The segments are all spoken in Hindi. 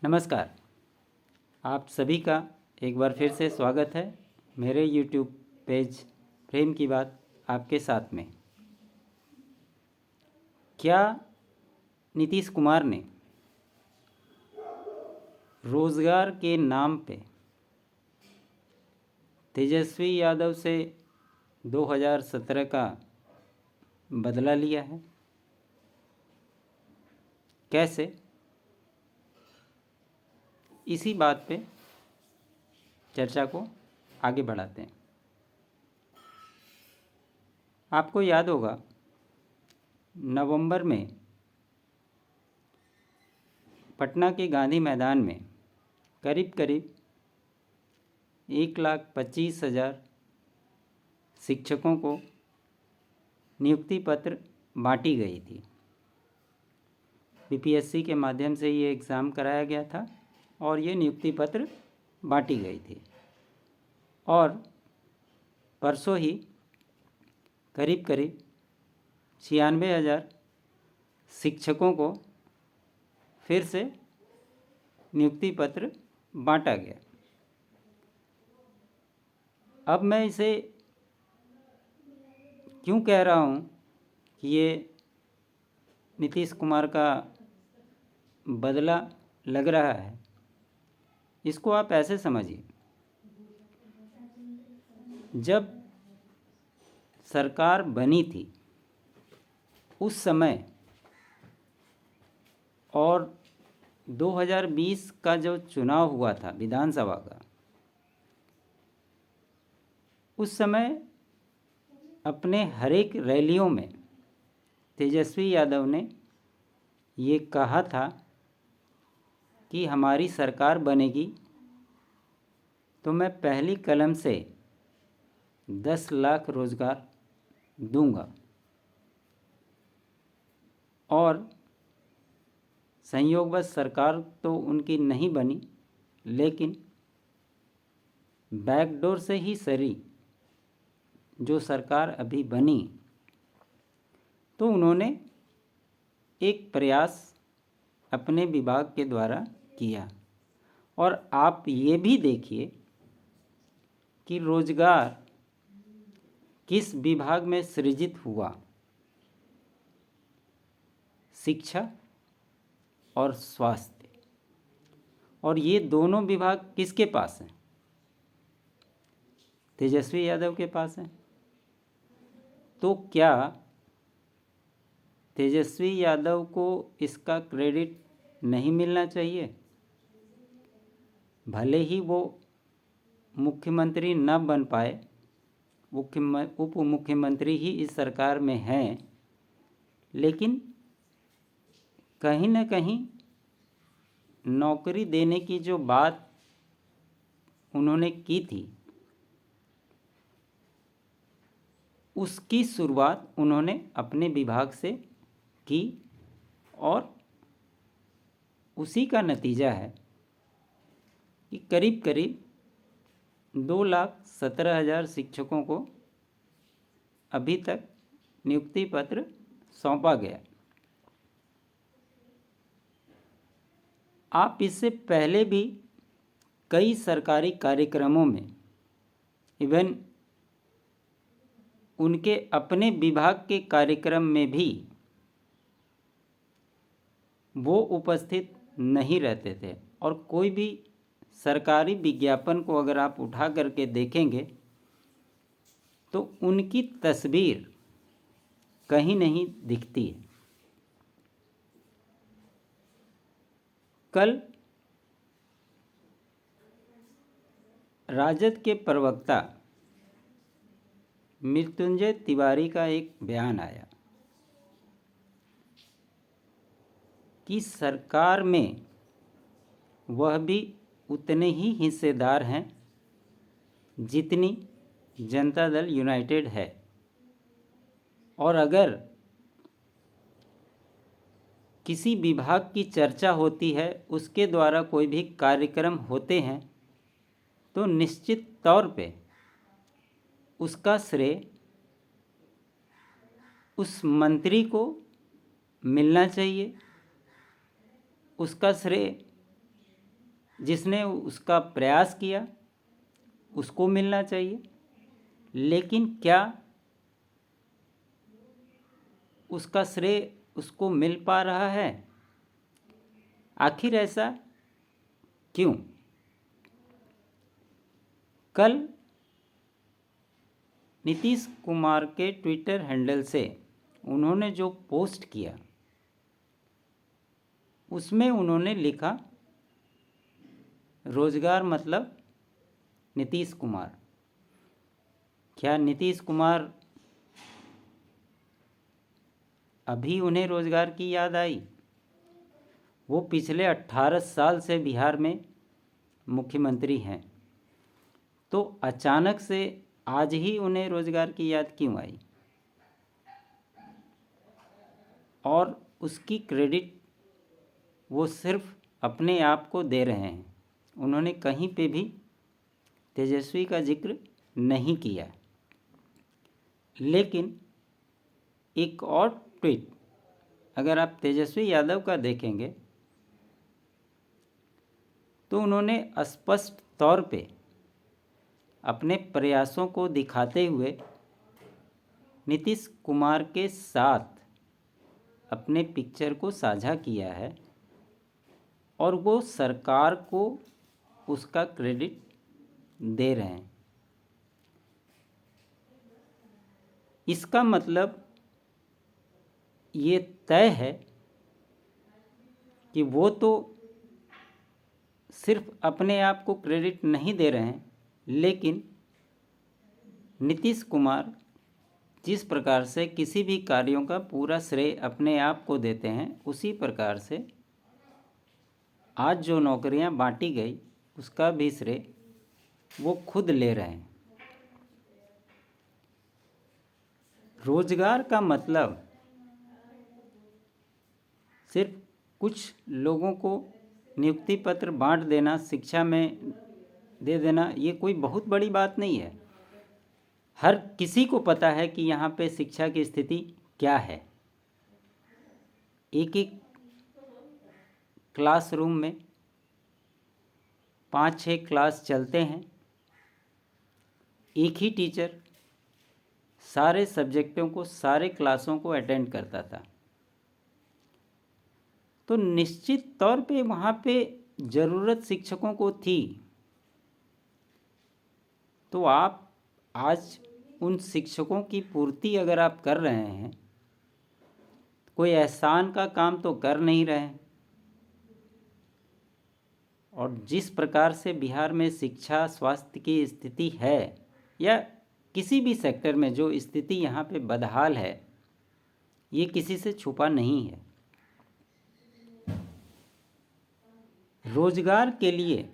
नमस्कार। आप सभी का एक बार फिर से स्वागत है मेरे YouTube पेज प्रेम की बात आपके साथ में। क्या नीतीश कुमार ने रोज़गार के नाम पे तेजस्वी यादव से 2017 का बदला लिया है? कैसे? इसी बात पे चर्चा को आगे बढ़ाते हैं। आपको याद होगा नवंबर में पटना के गांधी मैदान में करीब 1,25,000 शिक्षकों को नियुक्ति पत्र बांटी गई थी। बीपीएससी के माध्यम से ये एग्ज़ाम कराया गया था और ये नियुक्ति पत्र बांटी गई थी। और परसों ही करीब 96,000 शिक्षकों को फिर से नियुक्ति पत्र बांटा गया। अब मैं इसे क्यों कह रहा हूँ कि ये नीतीश कुमार का बदला लग रहा है, इसको आप ऐसे समझिए। जब सरकार बनी थी उस समय और 2020 का जो चुनाव हुआ था विधानसभा का, उस समय अपने हर एक रैलियों में तेजस्वी यादव ने ये कहा था कि हमारी सरकार बनेगी तो मैं पहली कलम से 10 लाख रोज़गार दूंगा। और संयोगवश सरकार तो उनकी नहीं बनी, लेकिन बैकडोर से ही सरी जो सरकार अभी बनी, तो उन्होंने एक प्रयास अपने विभाग के द्वारा किया। और आप ये भी देखिए कि रोज़गार किस विभाग में सृजित हुआ। शिक्षा और स्वास्थ्य, और ये दोनों विभाग किसके पास हैं? तेजस्वी यादव के पास हैं। तो क्या तेजस्वी यादव को इसका क्रेडिट नहीं मिलना चाहिए? भले ही वो मुख्यमंत्री न बन पाए, उप मुख्यमंत्री ही इस सरकार में हैं, लेकिन कहीं न कहीं नौकरी देने की जो बात उन्होंने की थी, उसकी शुरुआत उन्होंने अपने विभाग से की और उसी का नतीजा है कि करीब 2,17,000 शिक्षकों को अभी तक नियुक्ति पत्र सौंपा गया। आप इससे पहले भी कई सरकारी कार्यक्रमों में, इवन उनके अपने विभाग के कार्यक्रम में भी वो उपस्थित नहीं रहते थे। और कोई भी सरकारी विज्ञापन को अगर आप उठा करके देखेंगे तो उनकी तस्वीर कहीं नहीं दिखती है। कल राजद के प्रवक्ता मृत्युंजय तिवारी का एक बयान आया कि सरकार में वह भी उतने ही हिस्सेदार हैं जितनी जनता दल यूनाइटेड है। और अगर किसी विभाग की चर्चा होती है, उसके द्वारा कोई भी कार्यक्रम होते हैं, तो निश्चित तौर पे उसका श्रेय उस मंत्री को मिलना चाहिए, उसका श्रेय जिसने उसका प्रयास किया उसको मिलना चाहिए, लेकिन क्या उसका श्रेय उसको मिल पा रहा है? आखिर ऐसा क्यों? कल नीतीश कुमार के ट्विटर हैंडल से उन्होंने जो पोस्ट किया उसमें उन्होंने लिखा, रोजगार मतलब नीतीश कुमार। क्या नीतीश कुमार अभी उन्हें रोजगार की याद आई? वो पिछले 18 साल से बिहार में मुख्यमंत्री हैं, तो अचानक से आज ही उन्हें रोजगार की याद क्यों आई? और उसकी क्रेडिट वो सिर्फ अपने आप को दे रहे हैं। उन्होंने कहीं पे भी तेजस्वी का जिक्र नहीं किया। लेकिन एक और ट्वीट अगर आप तेजस्वी यादव का देखेंगे तो उन्होंने स्पष्ट तौर पे अपने प्रयासों को दिखाते हुए नीतीश कुमार के साथ अपने पिक्चर को साझा किया है और वो सरकार को उसका क्रेडिट दे रहे हैं। इसका मतलब ये तय है कि वो तो सिर्फ अपने आप को क्रेडिट नहीं दे रहे हैं, लेकिन नीतीश कुमार जिस प्रकार से किसी भी कार्यों का पूरा श्रेय अपने आप को देते हैं, उसी प्रकार से आज जो नौकरियां बांटी गई उसका भी श्रेय वो खुद ले रहे हैं। रोजगार का मतलब सिर्फ कुछ लोगों को नियुक्ति पत्र बांट देना, शिक्षा में दे देना, ये कोई बहुत बड़ी बात नहीं है। हर किसी को पता है कि यहाँ पे शिक्षा की स्थिति क्या है। एक एक क्लासरूम में 5-6 क्लास चलते हैं, एक ही टीचर सारे सब्जेक्टों को, सारे क्लासों को अटेंड करता था। तो निश्चित तौर पे वहाँ पे ज़रूरत शिक्षकों को थी। तो आप आज उन शिक्षकों की पूर्ति अगर आप कर रहे हैं, कोई एहसान का काम तो कर नहीं रहे हैं। और जिस प्रकार से बिहार में शिक्षा स्वास्थ्य की स्थिति है, या किसी भी सेक्टर में जो स्थिति यहाँ पे बदहाल है, ये किसी से छुपा नहीं है। रोजगार के लिए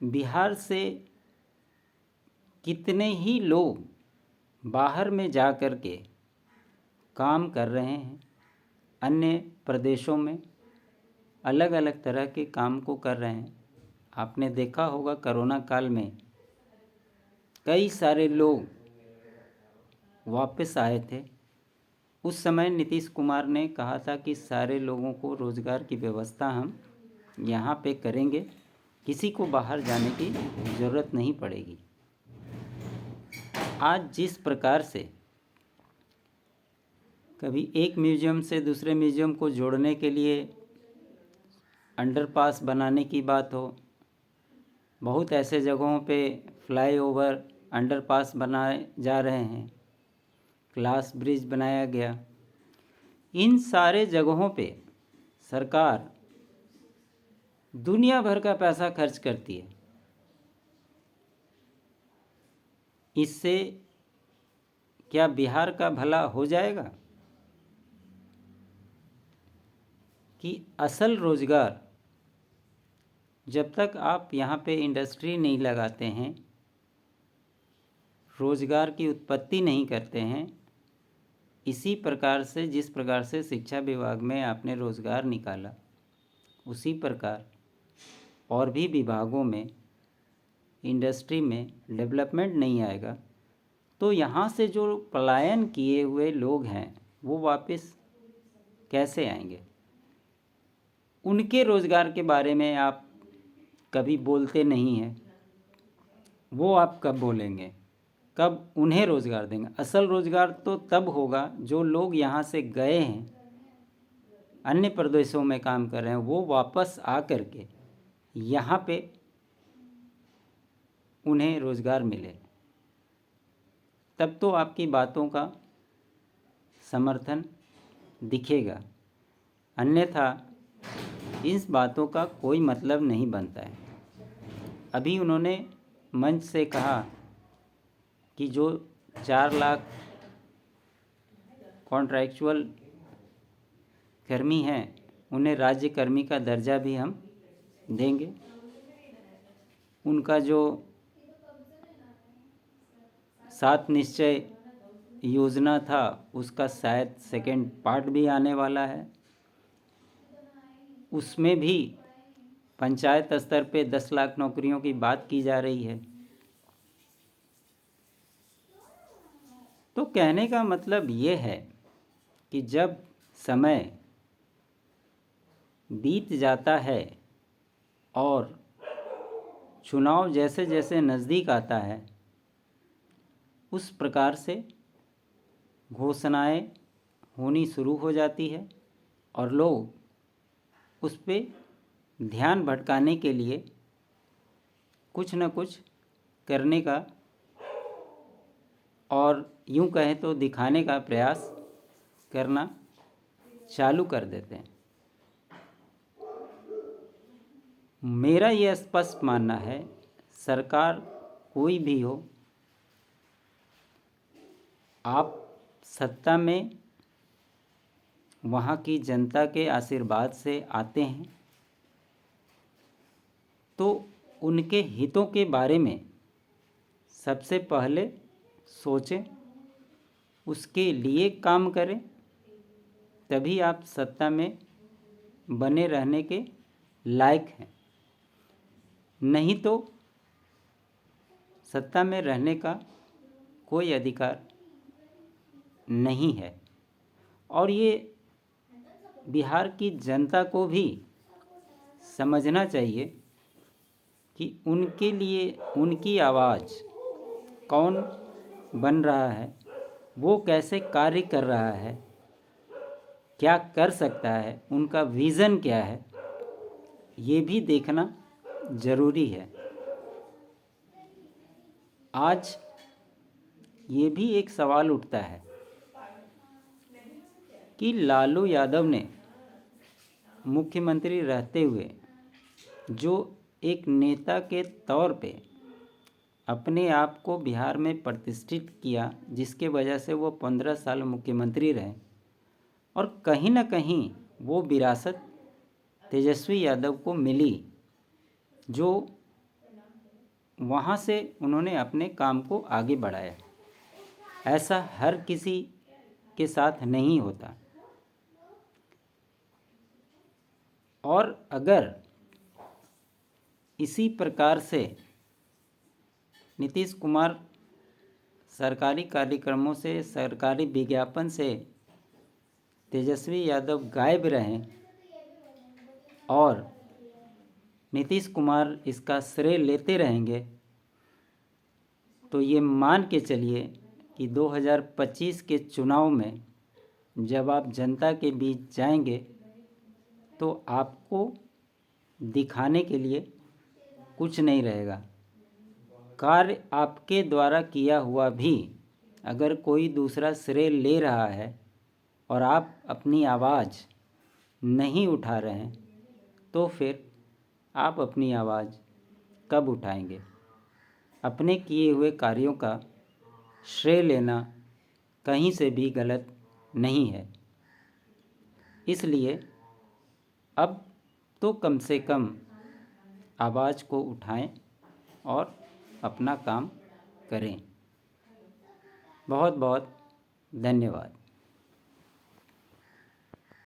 बिहार से कितने ही लोग बाहर में जा कर के काम कर रहे हैं, अन्य प्रदेशों में अलग अलग तरह के काम को कर रहे हैं। आपने देखा होगा कोरोना काल में कई सारे लोग वापस आए थे। उस समय नीतीश कुमार ने कहा था कि सारे लोगों को रोज़गार की व्यवस्था हम यहाँ पे करेंगे, किसी को बाहर जाने की ज़रूरत नहीं पड़ेगी। आज जिस प्रकार से कभी एक म्यूज़ियम से दूसरे म्यूज़ियम को जोड़ने के लिए अंडरपास बनाने की बात हो, बहुत ऐसे जगहों पे फ्लाईओवर अंडरपास बनाए जा रहे हैं, ग्लास ब्रिज बनाया गया। इन सारे जगहों पे सरकार दुनिया भर का पैसा खर्च करती है। इससे क्या बिहार का भला हो जाएगा? कि असल रोज़गार जब तक आप यहाँ पे इंडस्ट्री नहीं लगाते हैं, रोज़गार की उत्पत्ति नहीं करते हैं, इसी प्रकार से जिस प्रकार से शिक्षा विभाग में आपने रोज़गार निकाला, उसी प्रकार और भी विभागों में इंडस्ट्री में डेवलपमेंट नहीं आएगा, तो यहाँ से जो पलायन किए हुए लोग हैं वो वापस कैसे आएंगे? उनके रोज़गार के बारे में आप कभी बोलते नहीं हैं। वो आप कब बोलेंगे, कब उन्हें रोज़गार देंगे? असल रोज़गार तो तब होगा जो लोग यहाँ से गए हैं, अन्य प्रदेशों में काम कर रहे हैं, वो वापस आ कर के यहाँ पे उन्हें रोज़गार मिले, तब तो आपकी बातों का समर्थन दिखेगा। अन्यथा इस बातों का कोई मतलब नहीं बनता है। अभी उन्होंने मंच से कहा कि जो 4 लाख कॉन्ट्रैक्चुअल कर्मी हैं उन्हें राज्य कर्मी का दर्जा भी हम देंगे। उनका जो 7 निश्चय योजना था उसका शायद सेकेंड पार्ट भी आने वाला है। उसमें भी पंचायत स्तर पे 10 लाख नौकरियों की बात की जा रही है। तो कहने का मतलब ये है कि जब समय बीत जाता है और चुनाव जैसे जैसे नज़दीक आता है, उस प्रकार से घोषणाएं होनी शुरू हो जाती है और लोग उस पे ध्यान भटकाने के लिए कुछ न कुछ करने का और यूं कहें तो दिखाने का प्रयास करना चालू कर देते हैं। मेरा यह स्पष्ट मानना है, सरकार कोई भी हो, आप सत्ता में वहाँ की जनता के आशीर्वाद से आते हैं तो उनके हितों के बारे में सबसे पहले सोचें, उसके लिए काम करें, तभी आप सत्ता में बने रहने के लायक हैं। नहीं तो सत्ता में रहने का कोई अधिकार नहीं है। और ये बिहार की जनता को भी समझना चाहिए कि उनके लिए उनकी आवाज़ कौन बन रहा है, वो कैसे कार्य कर रहा है, क्या कर सकता है, उनका विज़न क्या है, ये भी देखना ज़रूरी है। आज ये भी एक सवाल उठता है कि लालू यादव ने मुख्यमंत्री रहते हुए जो एक नेता के तौर पे अपने आप को बिहार में प्रतिष्ठित किया, जिसके वजह से वो 15 साल मुख्यमंत्री रहे, और कहीं ना कहीं वो विरासत तेजस्वी यादव को मिली, जो वहाँ से उन्होंने अपने काम को आगे बढ़ाया। ऐसा हर किसी के साथ नहीं होता। और अगर इसी प्रकार से नीतीश कुमार सरकारी कार्यक्रमों से, सरकारी विज्ञापन से तेजस्वी यादव गायब रहें और नीतीश कुमार इसका श्रेय लेते रहेंगे, तो ये मान के चलिए कि 2025 के चुनाव में जब आप जनता के बीच जाएंगे तो आपको दिखाने के लिए कुछ नहीं रहेगा। कार्य आपके द्वारा किया हुआ भी अगर कोई दूसरा श्रेय ले रहा है और आप अपनी आवाज़ नहीं उठा रहे हैं, तो फिर आप अपनी आवाज़ कब उठाएंगे? अपने किए हुए कार्यों का श्रेय लेना कहीं से भी गलत नहीं है। इसलिए अब तो कम से कम आवाज़ को उठाएं और अपना काम करें। बहुत बहुत धन्यवाद।